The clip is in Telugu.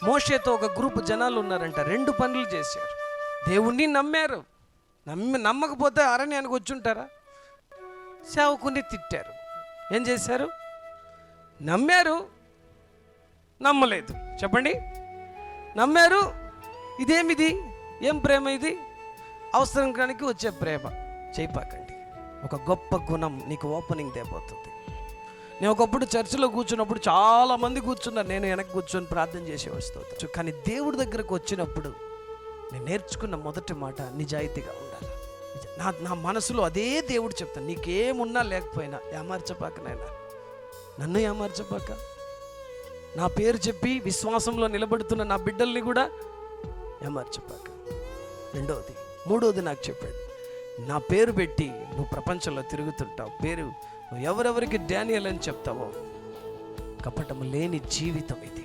మోషేతో ఒక గ్రూప్ జనాలు ఉన్నారంట, 2 పనులు చేశారు. దేవుణ్ణి నమ్మారు, నమ్మకపోతే అరణ్యానికి వచ్చుంటారా? సేవకుని తిట్టారు. ఏం చేశారు? నమ్మారు, నమ్మలేదు. చెప్పండి, నమ్మారు. ఇదేమిది? ఏం ప్రేమ ఇది? అవసరానికి వచ్చే ప్రేమ చేయపాకండి. ఒక గొప్ప గుణం నీకు ఓపెనింగ్ తేపోతుంది. నేను ఒకప్పుడు చర్చిలో కూర్చున్నప్పుడు చాలామంది కూర్చున్నారు, నేను వెనక్కి కూర్చొని ప్రార్థన చేసి వస్తూ. కానీ దేవుడి దగ్గరకు వచ్చినప్పుడు నేను నేర్చుకున్న మొదటి మాట నిజాయితీగా ఉండాలి. నా మనసులో అదే దేవుడు చెప్తాను, నీకేమున్నా లేకపోయినా ఏమార్చపాక నాయనా, నన్ను ఏమార్చపాక. నా పేరు చెప్పి విశ్వాసంలో నిలబడుతున్న నా బిడ్డల్ని కూడా ఏమార్చపాక. రెండవది, మూడవది నాకు చెప్పాడు, నా పేరు పెట్టి నువ్వు ప్రపంచంలో తిరుగుతుంటావు, పేరు నువ్వు ఎవరెవరికి డానియల్ అని చెప్తావో, కపటము లేని జీవితం ఇది.